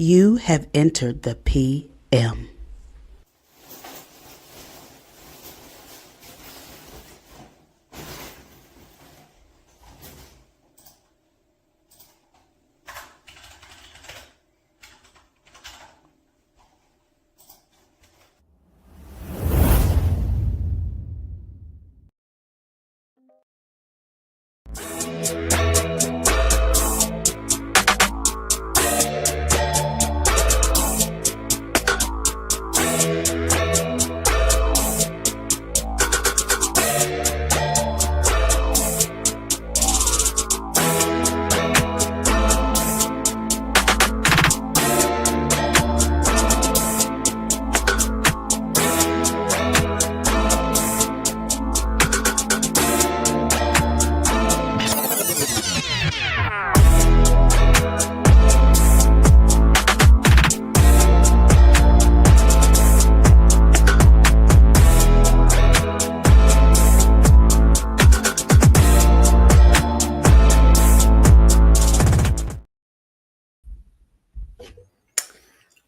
You have entered the PM.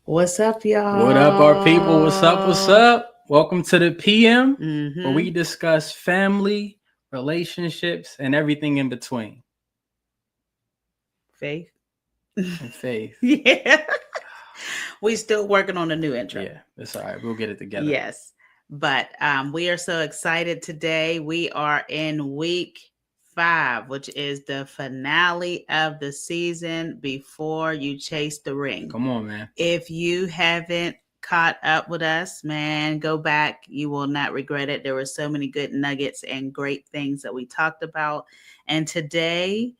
What's up, y'all? What up, our people? What's up? What's up? Welcome to the PM, where we discuss family, relationships, and everything in between. Faith. And faith. Yeah. We still working on a new intro. Yeah, that's all right. We'll get it together. Yes. But we are so excited today. We are in week 5, which is the finale of the season before you chase the ring. Come on, man. If you haven't caught up with us, man, go back. You will not regret it. There were so many good nuggets and great things that we talked about. And today,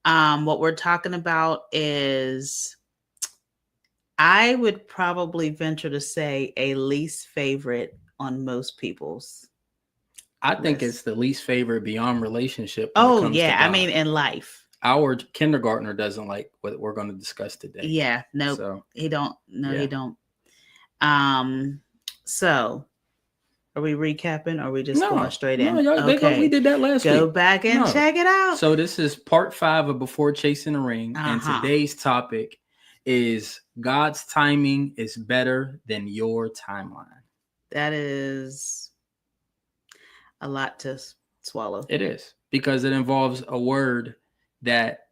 what we're talking about is, I would probably venture to say, a least favorite on most people's. I think it's the least favorite beyond relationship. Oh, yeah. I mean, in life. Our kindergartner doesn't like what we're going to discuss today. Yeah. No, so, he don't. No, yeah. he don't. So are we recapping or are we just going straight in? Okay. We did that last week. Go back and check it out. So this is part 5 of Before Chasing the Ring. And today's topic is God's timing is better than your timeline. That is a lot to swallow. It is, because it involves a word that,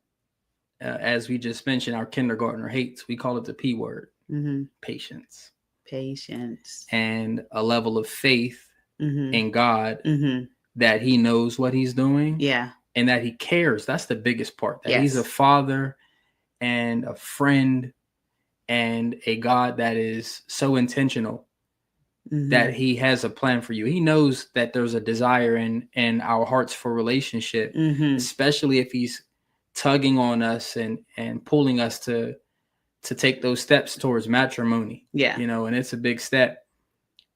as we just mentioned, our kindergartner hates. We call it the P word. Patience. And a level of faith in God that he knows what he's doing. Yeah. And that he cares. That's the biggest part. That he's a father and a friend and a God that is so intentional that he has a plan for you. He knows that there's a desire in our hearts for relationship, especially if he's tugging on us and pulling us to take those steps towards matrimony. Yeah. And it's a big step.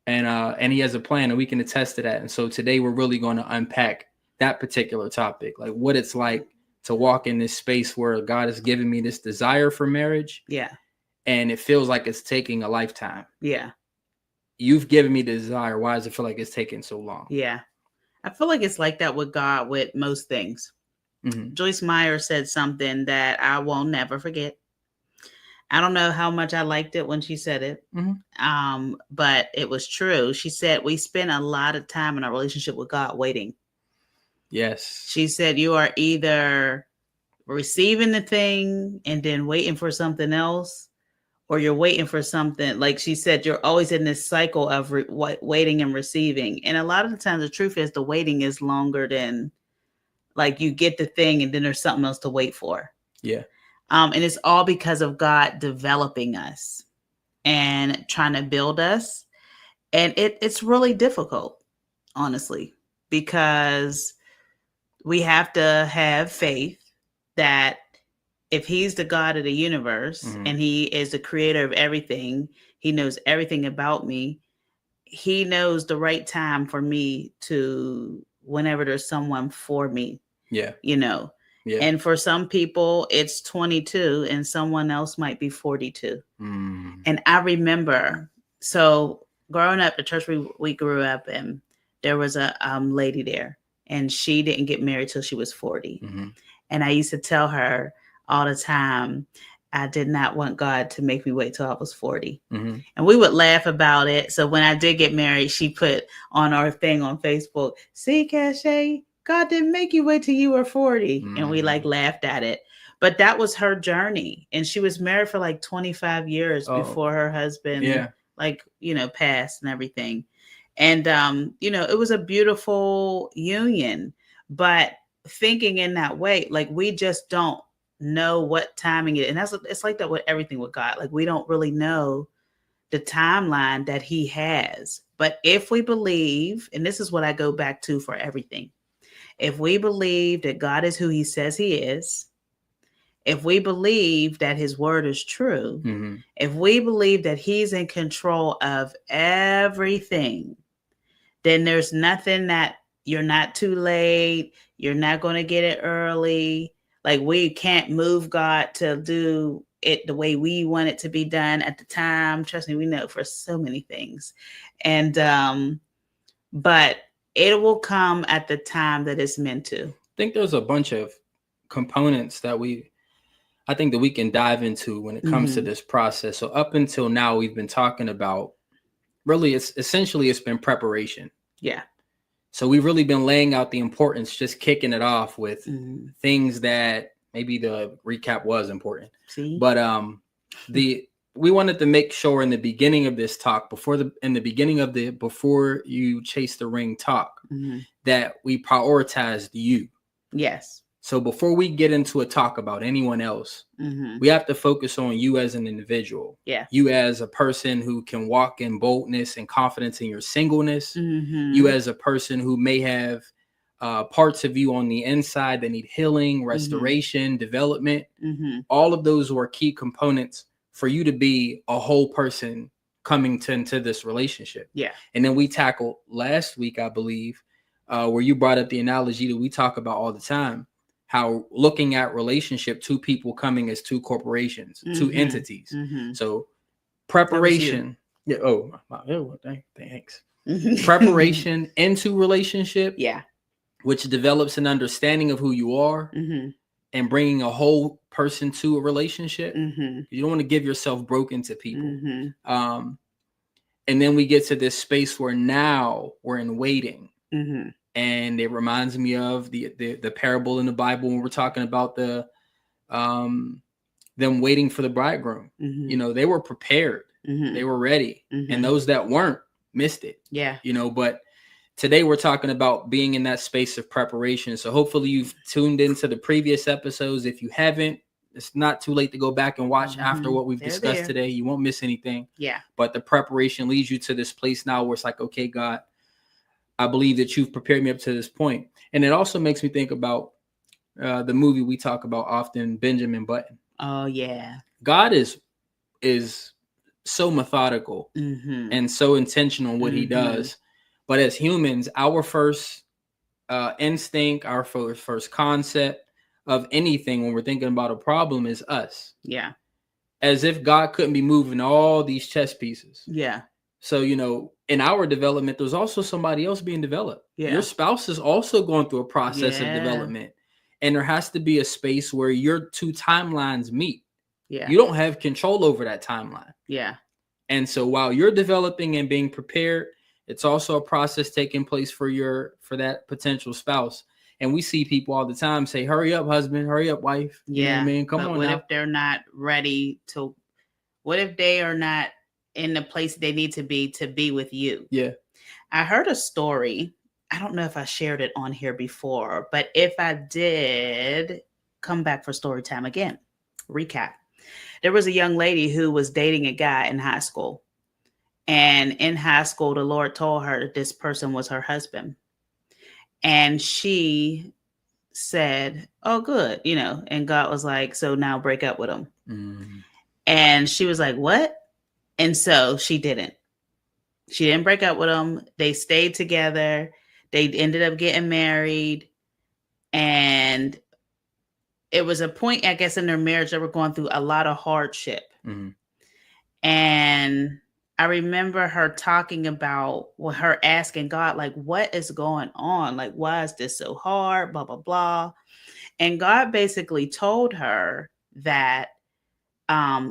And he has a plan, and we can attest to that. And so today we're really going to unpack that particular topic, like what it's like to walk in this space where God has given me this desire for marriage. Yeah. And it feels like it's taking a lifetime. Yeah. You've given me the desire. Why does it feel like it's taking so long? Yeah. I feel like it's like that with God with most things. Joyce Meyer said something that I will never forget. I don't know how much I liked it when she said it, but it was true. She said, we spend a lot of time in our relationship with God waiting. Yes. She said, you are either receiving the thing and then waiting for something else, or you're waiting for something. Like she said, you're always in this cycle of waiting and receiving. And a lot of the times the truth is the waiting is longer than, like, you get the thing and then there's something else to wait for. Yeah. And it's all because of God developing us and trying to build us. And it's really difficult, honestly, because we have to have faith that if he's the God of the universe and he is the creator of everything, he knows everything about me. He knows the right time for me to, whenever there's someone for me. Yeah. Yeah. And for some people it's 22 and someone else might be 42. And I remember, so growing up, the church we grew up in, there was a lady there, and she didn't get married till she was 40. And I used to tell her all the time, I did not want God to make me wait till I was 40. Mm-hmm. And we would laugh about it. So when I did get married, she put on our thing on Facebook, see, Cache, God didn't make you wait till you were 40. Mm-hmm. And we like laughed at it. But that was her journey. And she was married for like 25 years before her husband, like, you know, passed and everything. And, you know, it was a beautiful union. But thinking in that way, like we just don't know what timing it is. And it's like that with everything with God. Like we don't really know the timeline that he has. But if we believe, and this is what I go back to for everything, if we believe that God is who he says he is, if we believe that his word is true, mm-hmm. if we believe that he's in control of everything, then there's nothing that you're not too late. You're not going to get it early. Like we can't move God to do it the way we want it to be done at the time. Trust me, we know for so many things. And, but it will come at the time that it's meant to. I think there's a bunch of components that we can dive into when it comes to this process. So up until now, we've been talking about really, it's been preparation. Yeah. So we've really been laying out the importance, just kicking it off with things that maybe the recap was important. See? But we wanted to make sure in the beginning of this talk, before you chase the ring talk, that we prioritized you. Yes. So before we get into a talk about anyone else, we have to focus on you as an individual. Yeah. You as a person who can walk in boldness and confidence in your singleness. You as a person who may have parts of you on the inside that need healing, restoration, development. All of those were key components for you to be a whole person coming into this relationship. Yeah. And then we tackled last week, I believe, where you brought up the analogy that we talk about all the time. How looking at relationship, two people coming as two corporations, two entities. So preparation. Yeah. Oh, thanks. Preparation into relationship. Yeah. Which develops an understanding of who you are and bringing a whole person to a relationship. You don't want to give yourself broken to people. And then we get to this space where now we're in waiting. And it reminds me of the parable in the Bible when we're talking about the them waiting for the bridegroom. You know, they were prepared, they were ready, and those that weren't missed it. Yeah, you know. But today we're talking about being in that space of preparation. So hopefully you've tuned into the previous episodes. If you haven't, it's not too late to go back and watch after what we've discussed today. You won't miss anything. Yeah. But the preparation leads you to this place now where it's like, okay, God, I believe that you've prepared me up to this point. And it also makes me think about the movie we talk about often, Benjamin Button. Oh, yeah. God is so methodical and so intentional in what he does. But as humans, our first instinct, our first concept of anything when we're thinking about a problem is us. Yeah. As if God couldn't be moving all these chess pieces. Yeah. So, you know, in our development, there's also somebody else being developed. Yeah. Your spouse is also going through a process of development. And there has to be a space where your two timelines meet. Yeah. You don't have control over that timeline. Yeah. And so while you're developing and being prepared, it's also a process taking place for that potential spouse. And we see people all the time say, hurry up, husband, hurry up, wife. Yeah. You know what I mean? Come on. What now. If they're not ready to, what if they are not in the place they need to be with you? Yeah. I heard a story. I don't know if I shared it on here before, but if I did, come back for story time again. Recap. There was a young lady who was dating a guy in high school. And in high school, the Lord told her that this person was her husband. And she said, oh, good, you know, and God was like, so now break up with him. And she was like, what? And so she didn't break up with him. They stayed together. They ended up getting married. And it was a point, I guess, in their marriage that were going through a lot of hardship. And I remember her talking about her asking God, like, what is going on? Like, why is this so hard? Blah, blah, blah. And God basically told her that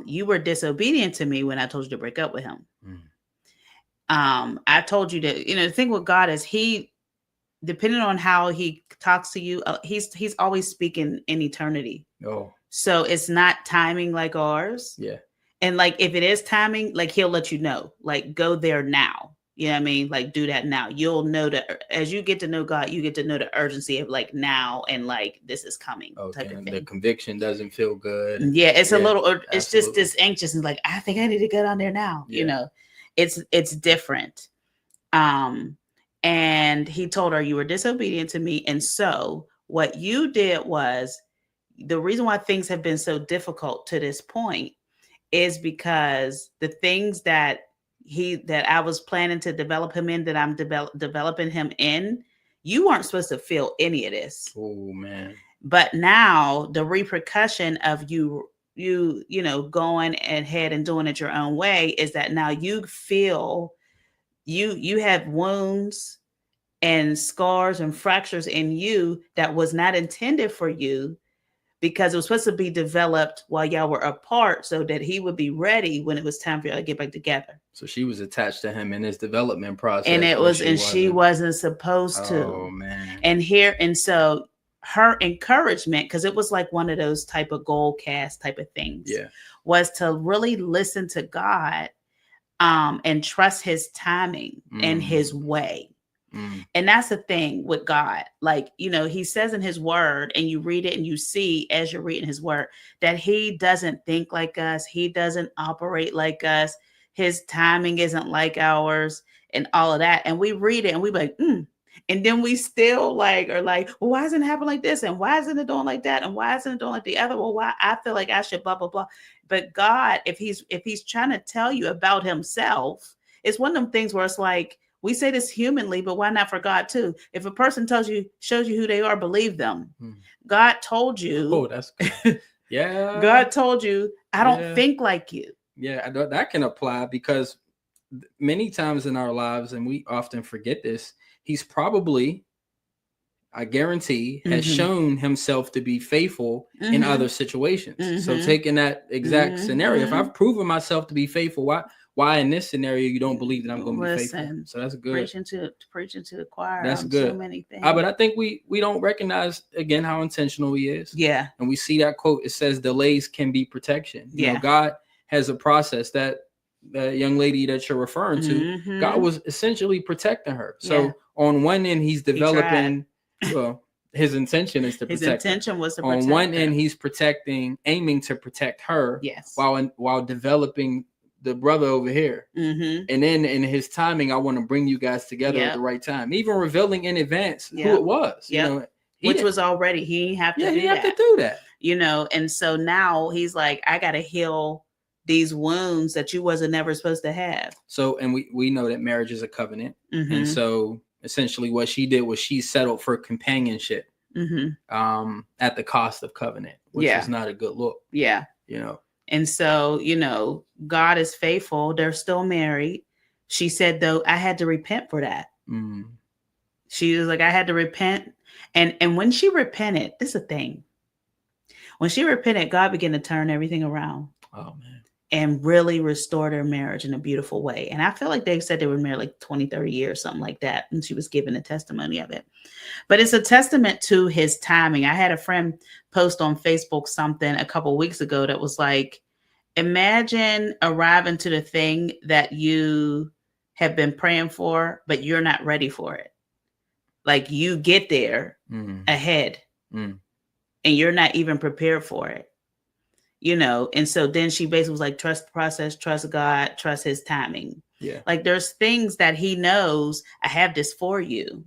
you were disobedient to me when I told you to break up with him. I told you to, the thing with God is he, depending on how he talks to you, he's always speaking in eternity. Oh, so it's not timing like ours. Yeah. And like, if it is timing, like he'll let you know, like, go there now. You know what I mean? Like, do that now. You'll know that as you get to know God, you get to know the urgency of like now and like this is coming type of thing. The conviction doesn't feel good. Yeah, it's a little, or it's just this anxious and like, I think I need to get on there now. It's different. And he told her, you were disobedient to me. And so what you did was, the reason why things have been so difficult to this point is because the things that I was planning to develop him in, that I'm developing him in, you weren't supposed to feel any of this. Oh man. But now the repercussion of you going ahead and doing it your own way is that now you feel you have wounds and scars and fractures in you that was not intended for you, because it was supposed to be developed while y'all were apart so that he would be ready when it was time for y'all to get back together. So she was attached to him in his development process. And she wasn't supposed to. Oh man. And so her encouragement, because it was like one of those type of goal cast type of things, was to really listen to God and trust his timing and his way. And that's the thing with God. Like, he says in his word, and you read it and you see as you're reading his word, that he doesn't think like us. He doesn't operate like us. His timing isn't like ours and all of that. And we read it and we like, And then we still like, are like, well, why isn't it happening like this? And why isn't it doing like that? And why isn't it doing like the other? Well, why I feel like I should blah, blah, blah. But God, if he's trying to tell you about himself, it's one of them things where it's like, we say this humanly, but why not for God too? If a person shows you who they are, believe them. God told you. Oh, that's good. Yeah. God told you, I don't think like you. Yeah, that can apply, because many times in our lives, and we often forget this, he's probably, I guarantee, has shown himself to be faithful in other situations. So taking that exact scenario, if I've proven myself to be faithful, why in this scenario you don't believe that I'm going to be faithful? So that's good. Preaching to the choir. That's good. So many things. But I think we don't recognize again how intentional he is. Yeah. And we see that quote. It says delays can be protection. You know, God has a process that the young lady that you're referring to, God was essentially protecting her. So on one end, he's developing. Well, his intention is to protect. His intention was to protect. On one end, he's aiming to protect her. Yes. While developing the brother over here. And then in his timing, I want to bring you guys together at the right time, even revealing in advance who it was, which was already, he didn't have to do that. And so now he's like, I got to heal these wounds that you wasn't never supposed to have. So, and we know that marriage is a covenant. And so essentially what she did was she settled for companionship at the cost of covenant, which is not a good look. Yeah. And so, God is faithful. They're still married. She said, though, I had to repent for that. She was like, I had to repent. And when she repented, this is a thing. When she repented, God began to turn everything around. Oh, man. And really restore their marriage in a beautiful way. And I feel like they said they were married like 20, 30 years, something like that. And she was giving a testimony of it. But it's a testament to his timing. I had a friend post on Facebook something a couple of weeks ago that was like, imagine arriving to the thing that you have been praying for, but you're not ready for it. Like you get there ahead and you're not even prepared for it. And so then she basically was like, trust the process, trust God, trust his timing. Yeah. Like there's things that he knows, I have this for you.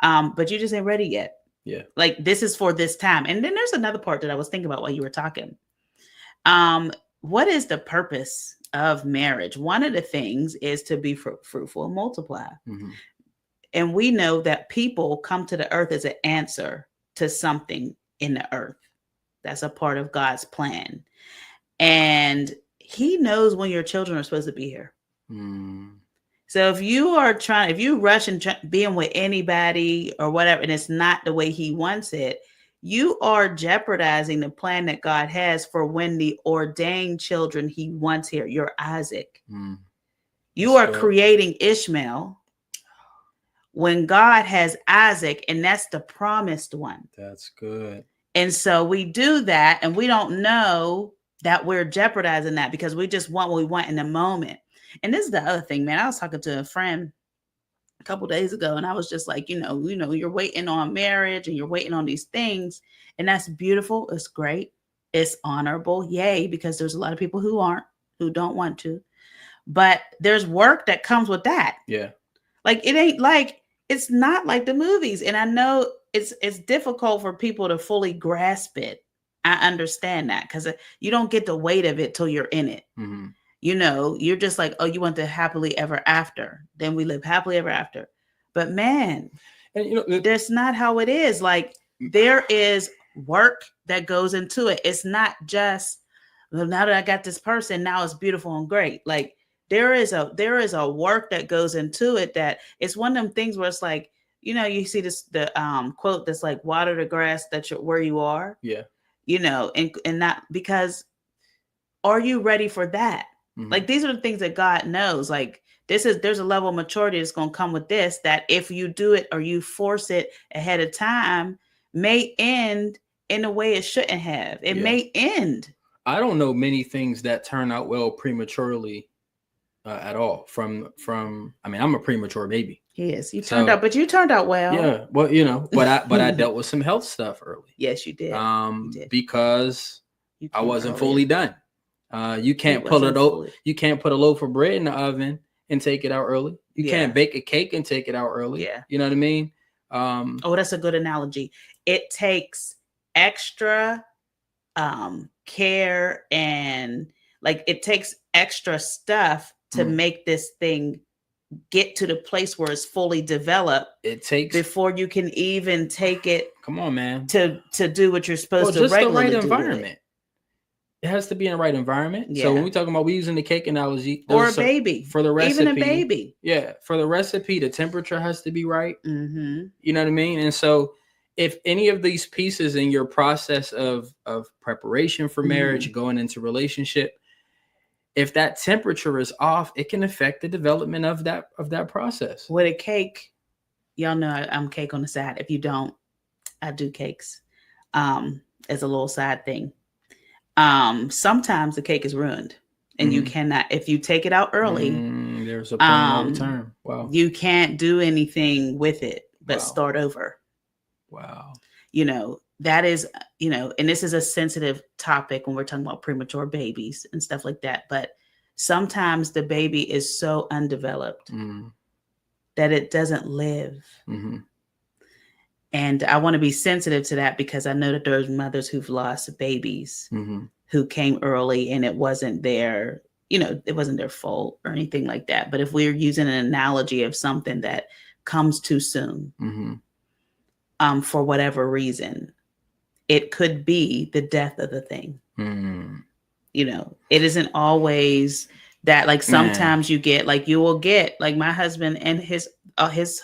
But you just ain't ready yet. Yeah. Like this is for this time. And then there's another part that I was thinking about while you were talking. What is the purpose of marriage? One of the things is to be fruitful and multiply. And we know that people come to the earth as an answer to something in the earth. That's a part of God's plan. And he knows when your children are supposed to be here. So if you rush and being with anybody or whatever, and it's not the way he wants it, you are jeopardizing the plan that God has for when the ordained children he wants here, your Isaac. You are creating Ishmael when God has Isaac, and that's the promised one. That's good. And so we do that, and we don't know that we're jeopardizing that because we just want what we want in the moment. And this is the other thing, man. I was talking to a friend a couple days ago, and I was just like, you're waiting on marriage and you're waiting on these things, and that's beautiful. It's great. It's honorable. Yay, because there's a lot of people who don't want to. But there's work that comes with that. Yeah. Like, it's not like the movies. And I know it's difficult for people to fully grasp it. I understand that because you don't get the weight of it till you're in it. Mm-hmm. You're just like, oh, you want the happily ever after. Then we live happily ever after. But man, and that's not how it is. Like, there is work that goes into it. It's not just, well, now that I got this person, now it's beautiful and great. Like, there is a work that goes into it, that it's one of them things where it's like, you see the quote that's like, water the grass where you are. Yeah. And not, because are you ready for that? Mm-hmm. Like, these are the things that God knows. Like, there's a level of maturity that's going to come with this, that if you do it or you force it ahead of time, may end in a way it shouldn't have. It may end. I don't know many things that turn out well prematurely at all. From I mean, I'm a premature baby. Yes, you turned out well. Yeah, well, but I dealt with some health stuff early. Yes, you did. You did. Because I wasn't fully done. You can't put a loaf of bread in the oven and take it out early. You can't bake a cake and take it out early. Yeah. You know what I mean? That's a good analogy. It takes extra care, and like, it takes extra stuff to make this thing get to the place where it's fully developed. It takes before you can even take it. Come on, man. To do what you're supposed to. Just the right environment. It has to be in the right environment. Yeah. So when we're using the cake analogy, or a baby, for the recipe, even a baby. Yeah, for the recipe, the temperature has to be right. Mm-hmm. You know what I mean? And so, if any of these pieces in your process of preparation for marriage, going into relationship, if that temperature is off, it can affect the development of that process. With a cake, y'all know I'm cake on the side. If you don't, I do cakes as a little side thing. Sometimes the cake is ruined, and you cannot, if you take it out early, there's a point of no return. Wow. You can't do anything with it but start over. Wow. That is, and this is a sensitive topic when we're talking about premature babies and stuff like that. But sometimes the baby is so undeveloped that it doesn't live. Mm-hmm. And I want to be sensitive to that, because I know that there's mothers who've lost babies who came early, and it wasn't their fault or anything like that. But if we're using an analogy of something that comes too soon, for whatever reason, it could be the death of the thing. It isn't always that. Like, sometimes you will get like my husband and all his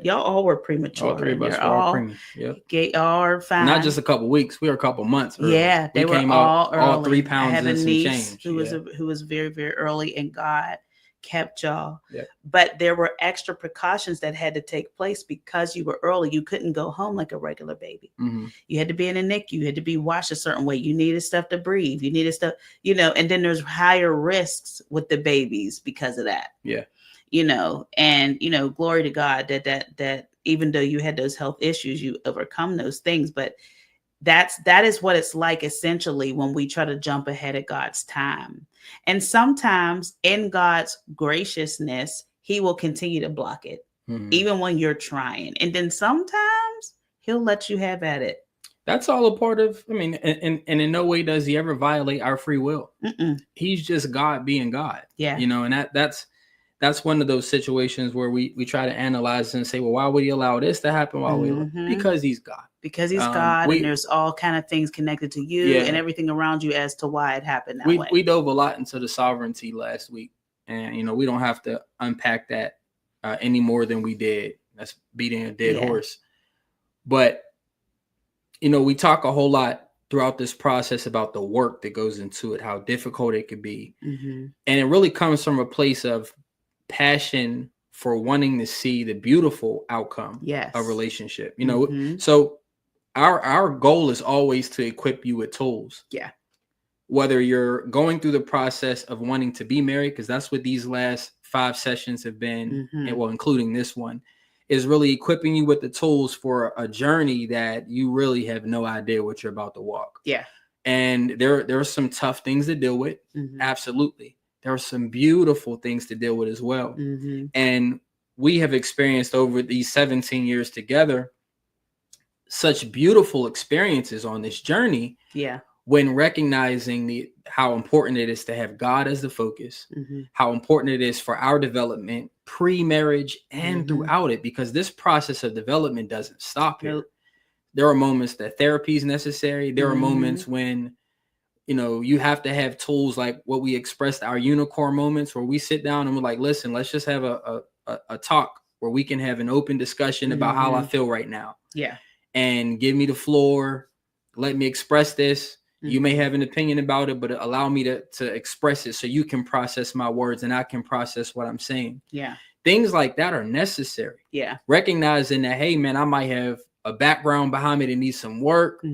y'all all were premature. All three of us were all preemie. Yep. Y'all are fine. Not just a couple weeks. We were a couple months early. Yeah, they were all early. All 3 pounds. I have a niece who was very, very early, and God kept y'all. Yep. But there were extra precautions that had to take place because you were early. You couldn't go home like a regular baby. You had to be in a NICU. You had to be washed a certain way. You needed stuff to breathe. You needed stuff, and then there's higher risks with the babies because of that. Yeah. And glory to God that even though you had those health issues, you overcome those things. But that is what it's like, essentially, when we try to jump ahead of God's time. And sometimes in God's graciousness, he will continue to block it, even when you're trying. And then sometimes he'll let you have at it. That's all a part of, and in no way does he ever violate our free will. He's just God being God. Yeah. And that's one of those situations where we try to analyze and say, well, why would he allow this to happen? Why would he? Because he's God. Because he's God, and there's all kind of things connected to you and everything around you as to why it happened that way. We dove a lot into the sovereignty last week, and we don't have to unpack that any more than we did. That's beating a dead horse. But we talk a whole lot throughout this process about the work that goes into it, how difficult it could be. Mm-hmm. And it really comes from a place of passion for wanting to see the beautiful outcome of relationship. So our goal is always to equip you with tools. Yeah. Whether you're going through the process of wanting to be married, because that's what these last 5 sessions have been, and well, including this one, is really equipping you with the tools for a journey that you really have no idea what you're about to walk. Yeah. And there are some tough things to deal with. Absolutely. There are some beautiful things to deal with as well. And we have experienced over these 17 years together such beautiful experiences on this journey. Yeah. When recognizing how important it is to have God as the focus, how important it is for our development pre-marriage and throughout it, because this process of development doesn't stop here. There are moments that therapy is necessary. There are moments when, you have to have tools like what we expressed, our unicorn moments, where we sit down and we're like, listen, let's just have a talk where we can have an open discussion about how I feel right now. Yeah. And give me the floor. Let me express this. You may have an opinion about it, but allow me to express it so you can process my words and I can process what I'm saying. Yeah. Things like that are necessary. Yeah. Recognizing that, hey, man, I might have a background behind me that needs some work.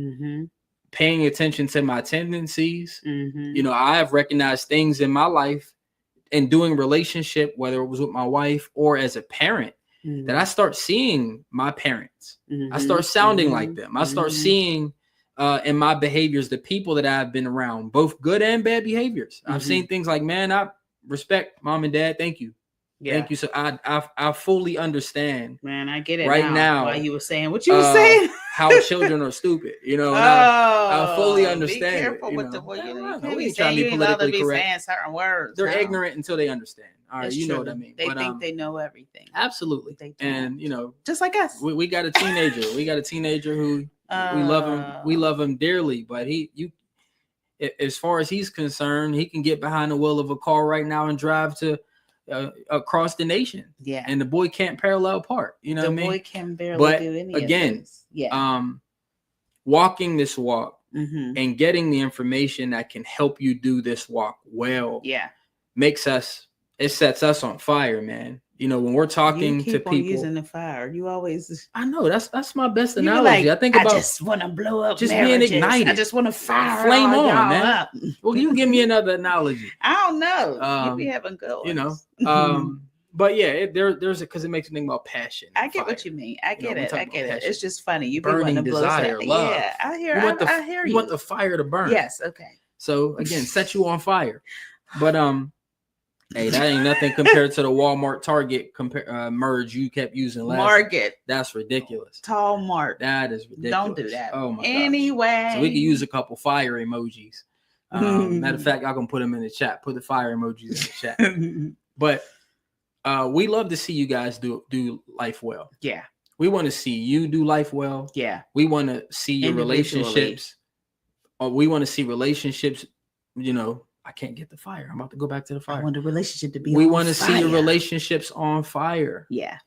Paying attention to my tendencies. I have recognized things in my life and doing relationship, whether it was with my wife or as a parent, that I start seeing my parents. I start sounding like them. I start seeing in my behaviors, the people that I've been around, both good and bad behaviors. I've seen things like, man, I respect mom and dad. Thank you. Yeah. Thank you. So I fully understand. Man, I get it right now. Why you were saying what you were saying? How children are stupid, and I fully understand. Be careful it, with the way you can't be trying to be politically correct. Saying certain words. They're ignorant until they understand. All right, That's you true. know what I mean. They think they know everything. Absolutely. They and just like us. We got a teenager. who we love him. We love him dearly, but as far as he's concerned, he can get behind the wheel of a car right now and drive to across the nation. Yeah. And the boy can't parallel park. You know what I mean? The boy can barely do any of this. Yeah. Walking this walk and getting the information that can help you do this walk well. Yeah. It sets us on fire, man. When we're talking to people, using the fire. You always. I know that's my best analogy. I think about. I just want to blow up. Just marriages. being ignited. I just want to fire flame all on, man. Up. Well, you give me another analogy. I don't know. You be having good ones. But yeah, there's because it makes me think about passion. I get what you mean. I get it. Passion. It's just funny. You burning be desire, love. Yeah, I hear. I hear you. You want the fire to burn. Yes. Okay. So again, set you on fire. But hey, that ain't nothing compared to the Walmart Target merge you kept using last Market. That's ridiculous. Tall Mart. That is ridiculous. Don't do that. Oh my god. Anyway. So we can use a couple fire emojis. Matter of fact, y'all can put them in the chat. Put the fire emojis in the chat. But we love to see you guys do life well. Yeah. We want to see you do life well. Yeah. We want to see your relationships. We want to see relationships, I can't get the fire. I'm about to go back to the fire. I want the relationship to be We want to see your relationships on fire. Yeah.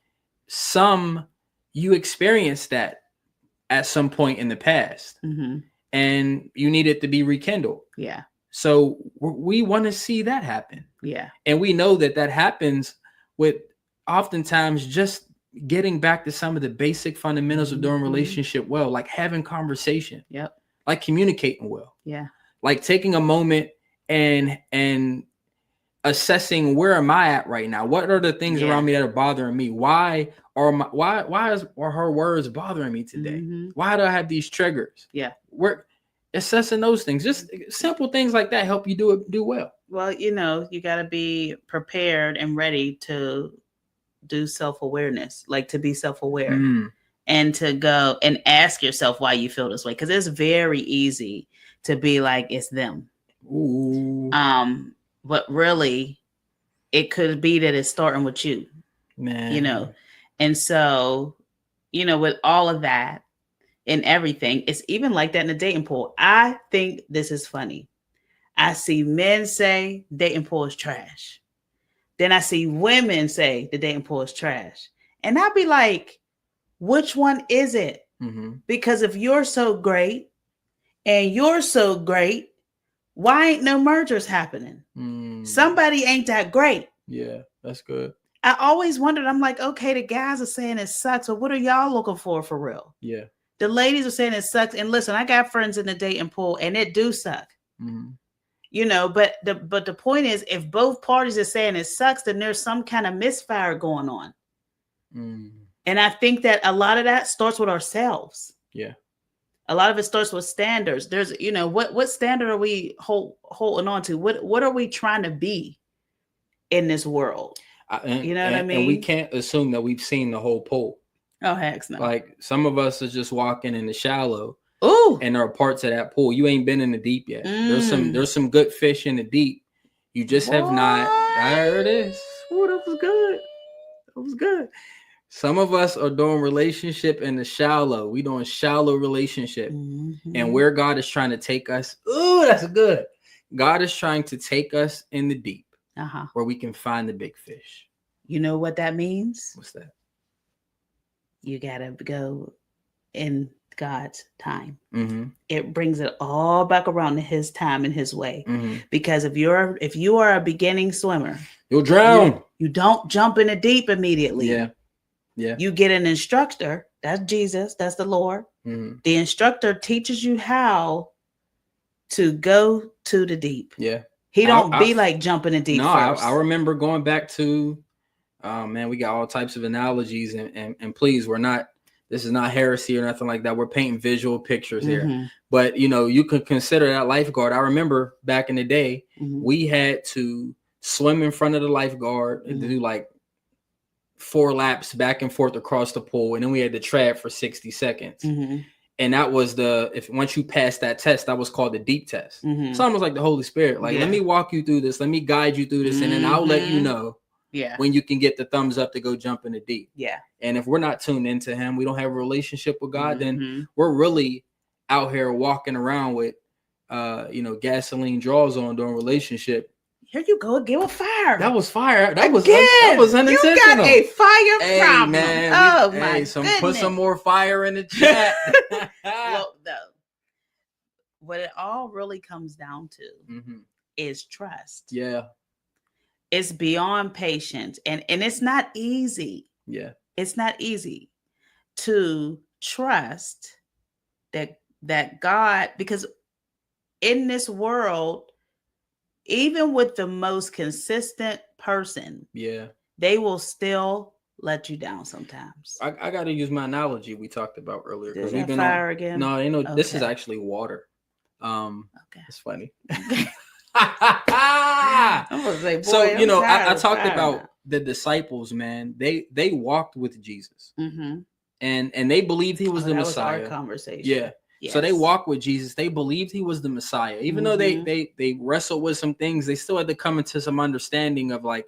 You experienced that at some point in the past. And you need it to be rekindled. Yeah. So we want to see that happen. Yeah. And we know that happens with oftentimes just getting back to some of the basic fundamentals of doing relationship well, like having conversation. Yep. Like communicating well. Yeah. Like taking a moment and assessing where am I at right now? What are the things around me that are bothering me? Why are her words bothering me today? Why do I have these triggers? Yeah. We're assessing those things. Just simple things like that help you do well. Well, you got to be prepared and ready to do self-awareness, like to be self-aware and to go and ask yourself why you feel this way. Because it's very easy to be like, it's them. Ooh. But really it could be that it's starting with you, man. And so, with all of that and everything, it's even like that in the dating pool. I think this is funny. I see men say dating pool is trash. Then I see women say the dating pool is trash. And I'd be like, which one is it? Because if you're so great and you're so great, why ain't no mergers happening? Somebody ain't that great. Yeah, that's good. I always wondered, I'm like, okay, the guys are saying it sucks, but what are y'all looking for real? Yeah. The ladies are saying it sucks. And listen, I got friends in the dating pool and it do suck. You know, but the point is, if both parties are saying it sucks, then there's some kind of misfire going on. And I think that a lot of that starts with ourselves. Yeah. A lot of it starts with standards. There's, you know, what standard are we holding on to? What are we trying to be in this world? You know what I mean? And we can't assume that we've seen the whole pool. Oh, heck no. Like some of us are just walking in the shallow. Ooh. And there are parts of that pool. You ain't been in the deep yet. There's some good fish in the deep. You just have not. There it is. Ooh, that was good. That was good. Some of us are doing relationship in the shallow. We doing shallow relationship. And where God is trying to take us. Ooh, that's good. God is trying to take us in the deep. Where we can find the big fish. You know what that means? What's that? You gotta go in God's time. It brings it all back around to his time and his way. Because if you are a beginning swimmer, you'll drown. You don't jump in the deep immediately. Yeah. You get an instructor. That's Jesus. That's the Lord. The instructor teaches you how to go to the deep. Yeah. He don't be like jumping in deep first. I remember going back to, man, we got all types of analogies and please, this is not heresy or nothing like that. We're painting visual pictures here. But, you know, you could consider that lifeguard. I remember back in the day, we had to swim in front of the lifeguard and do like 4 laps back and forth across the pool. And then we had to trad for 60 seconds. And that was once you passed that test, that was called the deep test. It's almost like the Holy Spirit. Like, let me walk you through this. Let me guide you through this. And then I'll let you know when you can get the thumbs up to go jump in the deep. Yeah. And if we're not tuned into him, we don't have a relationship with God, then we're really out here walking around with, gasoline draws on during relationship. Here you go again with fire. That was fire. That was unintentional. You got a fire problem. Man, put some more fire in the chat. Look, though, what it all really comes down to is trust. Yeah. It's beyond patience. And it's not easy. Yeah. It's not easy to trust that God, because in this world, even with the most consistent person, they will still let you down sometimes. I got to use my analogy we talked about earlier. Is that fire again? No, this is actually water. Okay. It's funny. I'm gonna say, boy, so, I talked about the disciples, man. They walked with Jesus. And they believed he was the Messiah. Was our conversation. Yeah. Yes. So they walked with Jesus. They believed he was the Messiah. Even though they wrestled with some things, they still had to come into some understanding of like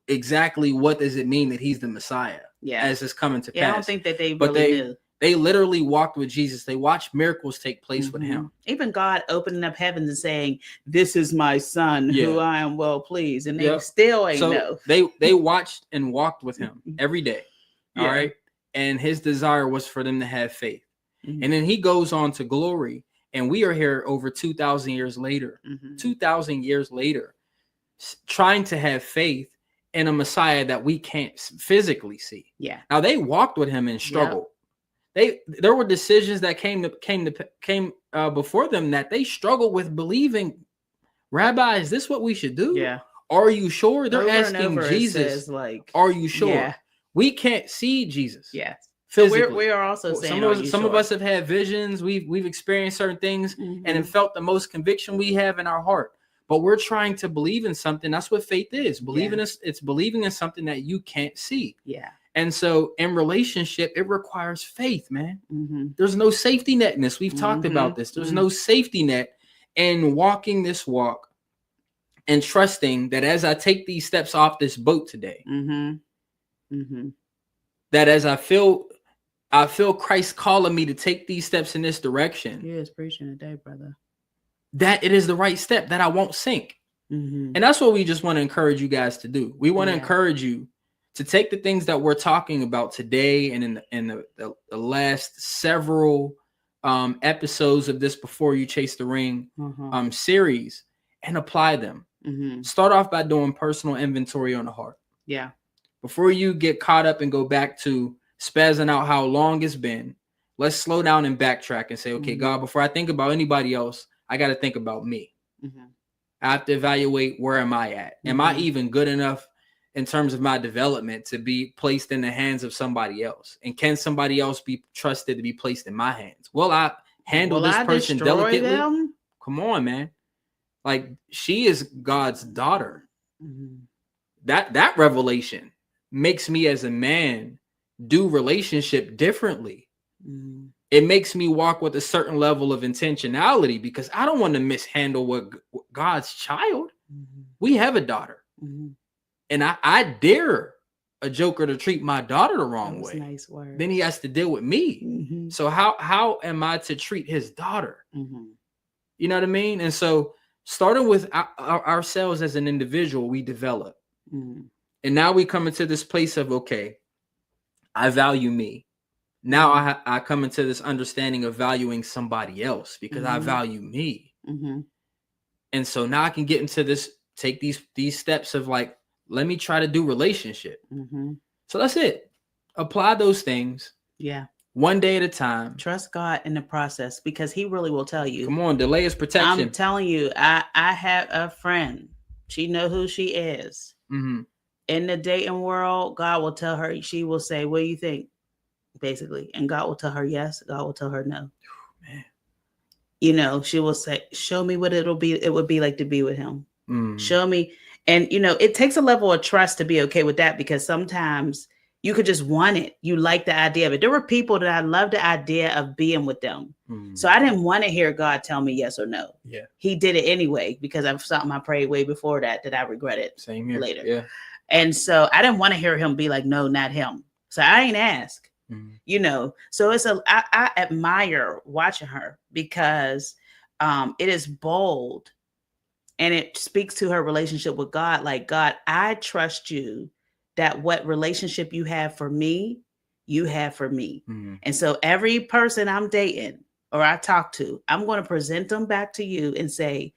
exactly what does it mean that he's the Messiah as it's coming to pass. I don't think that they really knew. They literally walked with Jesus. They watched miracles take place with him. Even God opening up heavens and saying, "This is my son who I am well pleased." And they still ain't know. They watched and walked with him every day. All right. And his desire was for them to have faith. And then he goes on to glory. And we are here over 2,000 years later, 2,000 years later, trying to have faith in a Messiah that we can't physically see. Yeah. Now they walked with him and struggled. There were decisions that came before them that they struggled with believing. Rabbi, is this what we should do? Yeah. Are you sure? They're asking Jesus, are you sure? Yeah. We can't see Jesus. Yeah. Physically. So we are also saying some of us have had visions. We've experienced certain things and have felt the most conviction we have in our heart. But we're trying to believe in something. That's what faith is. It's believing in something that you can't see. Yeah. And so in relationship, it requires faith, man. There's no safety net in this. We've talked about this. There's no safety net in walking this walk and trusting that as I take these steps off this boat today, that as I feel Christ calling me to take these steps in this direction. Yes, preaching today, brother. That it is the right step, that I won't sink. And that's what we just want to encourage you guys to do. We want to encourage you to take the things that we're talking about today and in the last several episodes of this Before You Chase the Ring series and apply them. Start off by doing personal inventory on the heart. Yeah. Before you get caught up and go back to spazzing out how long it's been, let's slow down and backtrack and say, okay, God, before I think about anybody else, I got to think about me. I have to evaluate, where am I at? Am I even good enough in terms of my development to be placed in the hands of somebody else? And can somebody else be trusted to be placed in my hands? Will I handle this person delicately? Them? Come on, man. Like, she is God's daughter. That revelation makes me as a man do relationship differently. It makes me walk with a certain level of intentionality because I don't want to mishandle what God's child. We have a daughter. And I dare a joker to treat my daughter the wrong way. Nice word. Then he has to deal with me. So how am I to treat his daughter? You know what I mean? And so starting with ourselves as an individual, we develop. And now we come into this place of, okay, I value me. Now I come into this understanding of valuing somebody else because I value me. And so now I can get into this, take these steps of like, let me try to do relationship. So that's it. Apply those things. Yeah. One day at a time. Trust God in the process because he really will tell you. Come on, delay is protection. I'm telling you, I have a friend. She know who she is. In the dating world, God will tell her, she will say, what do you think? Basically. And God will tell her yes. God will tell her no. Man. You know, she will say, show me what it would be like to be with him. Show me. And, you know, it takes a level of trust to be okay with that because sometimes you could just want it. You like the idea of it. There were people that I loved the idea of being with them. So I didn't want to hear God tell me yes or no. Yeah. He did it anyway because of something I prayed way before that I regretted. Same here. Later. Yeah. And so I didn't want to hear him be like, no, not him. So I ain't ask, you know, so I admire watching her because it is bold and it speaks to her relationship with God. Like, God, I trust you that what relationship you have for me, you have for me. And so every person I'm dating or I talk to, I'm going to present them back to you and say,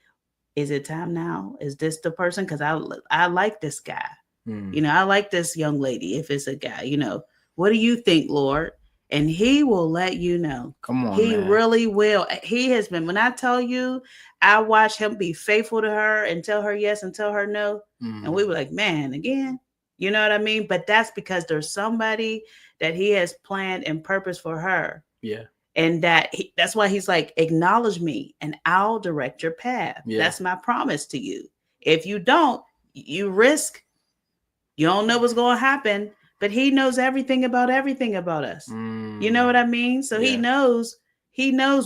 is it time now? Is this the person? Because I like this guy. You know, I like this young lady. If it's a guy, you know, what do you think, Lord? And he will let you know. Come on, he man. really will. He has been, when I tell you, I watch him be faithful to her and tell her yes and tell her no. And we were like, man, again, you know what I mean? But that's because there's somebody that he has planned and purpose for her. Yeah. And that's why he's like, acknowledge me and I'll direct your path. Yeah. That's my promise to you. If you don't, you risk. You don't know what's going to happen, but he knows everything about us. You know what I mean? So he knows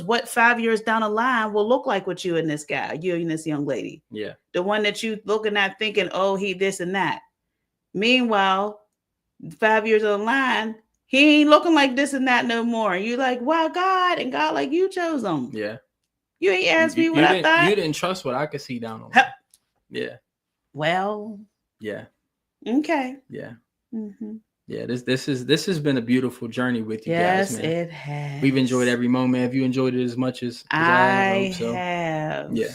what 5 years down the line will look like with you and this guy, you and this young lady. Yeah. The one that you looking at thinking, oh, he this and that. Meanwhile, 5 years on the line, he ain't looking like this and that no more. And you're like, wow, God. And God, like, you chose him. Yeah. You ain't asked me what I thought. You didn't trust what I could see down the line. Yeah. Well. Yeah. Okay. Yeah. Yeah. This has been a beautiful journey with you guys, man. Yes, it has. We've enjoyed every moment. Have you enjoyed it as much as I have? Yeah.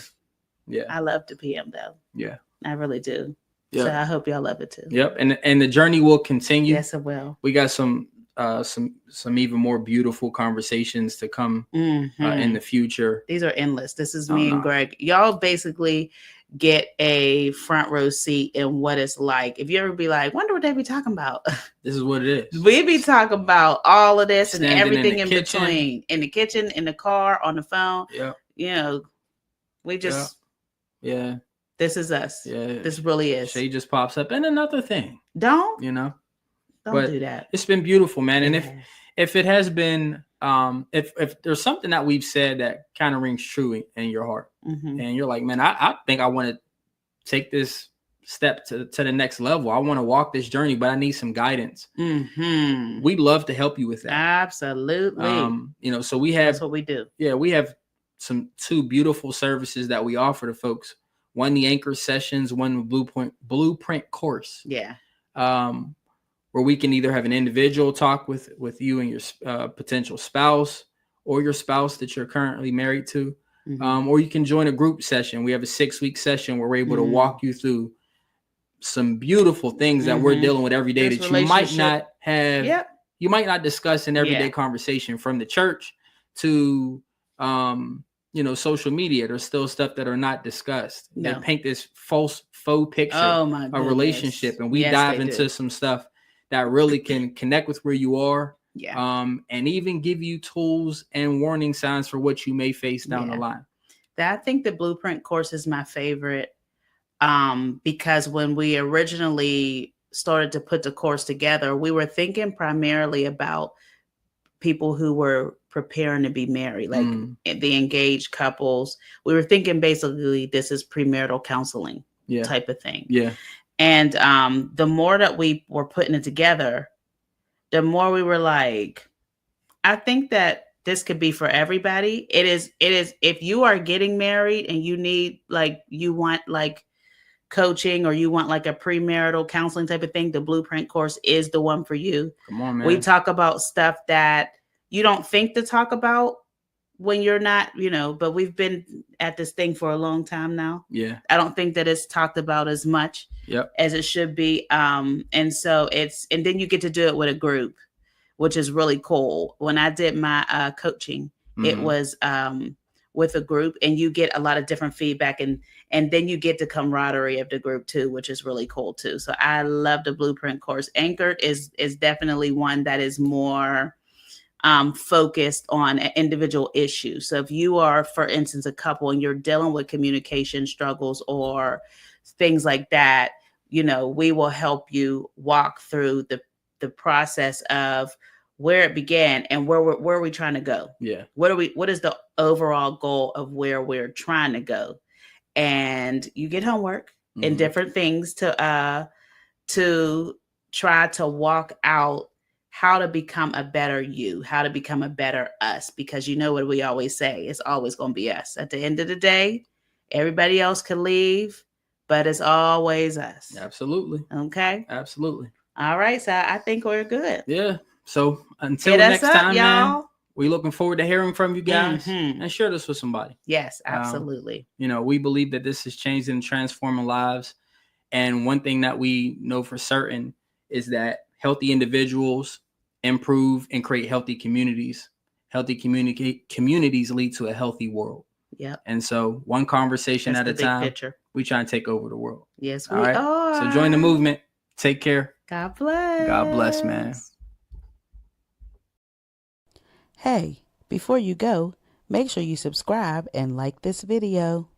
Yeah. I love the PM though. Yeah. I really do. Yep. So I hope y'all love it too. Yep. And the journey will continue. Yes, it will. We got some even more beautiful conversations to come in the future. These are endless. This is me and Greg. Y'all basically get a front row seat in what it's like. If you ever be like, wonder what they be talking about. This is what it is. We be talking about all of this and everything in between. In the kitchen, in the car, on the phone. Yeah. You know, we just yeah. This is us. Yeah. This really is. Shay just pops up. And another thing. Don't do that. It's been beautiful, man. And if it has been if there's something that we've said that kind of rings true in your heart, and you're like, man, I think I want to take this step to the next level. I want to walk this journey, but I need some guidance. We'd love to help you with that. Absolutely. So we have, that's what we do. Yeah, we have two beautiful services that we offer to folks. One, the anchor sessions, one blueprint course. Yeah. where we can either have an individual talk with you and your potential spouse, or your spouse that you're currently married to. Or you can join a group session. We have a 6-week session where we're able to walk you through some beautiful things that we're dealing with every day that you might not have, you might not discuss in everyday conversation, from the church to, social media. There's still stuff that are not discussed. They paint this faux picture of relationship. And we dive into some stuff that really can connect with where you are. And even give you tools and warning signs for what you may face down the line. I think the Blueprint course is my favorite. Because when we originally started to put the course together, we were thinking primarily about people who were preparing to be married, like the engaged couples. We were thinking basically this is premarital counseling type of thing. And the more that we were putting it together, the more we were like, I think that this could be for everybody. It is, if you are getting married and you need, you want coaching, or you want a premarital counseling type of thing, the Blueprint course is the one for you. Come on, man. We talk about stuff that you don't think to talk about when you're not, but we've been at this thing for a long time now. I don't think that it's talked about as much as it should be. And so and then you get to do it with a group, which is really cool. When I did my coaching, it was with a group, and you get a lot of different feedback, and then you get the camaraderie of the group too, which is really cool too. So I love the Blueprint course. Anchored is definitely one that is more focused on an individual issue. So if you are, for instance, a couple and you're dealing with communication struggles or things like that, we will help you walk through the process of where it began and where are we trying to go? What is the overall goal of where we're trying to go? And you get homework and different things to try to walk out how to become a better you, how to become a better us, because what we always say, it's always going to be us. At the end of the day, everybody else can leave, but it's always us. Absolutely. Okay. Absolutely. All right. So I think we're good. Yeah. So until next time, y'all. Man, we're looking forward to hearing from you guys and share this with somebody. Yes, absolutely. We believe that this is changing and transforming lives. And one thing that we know for certain is that healthy individuals improve and create healthy communities. Healthy communities lead to a healthy world. And so one conversation at a time, we try and take over the world. Yes, we are. So join the movement. Take care. God bless. God bless, man. Hey, before you go, make sure you subscribe and like this video.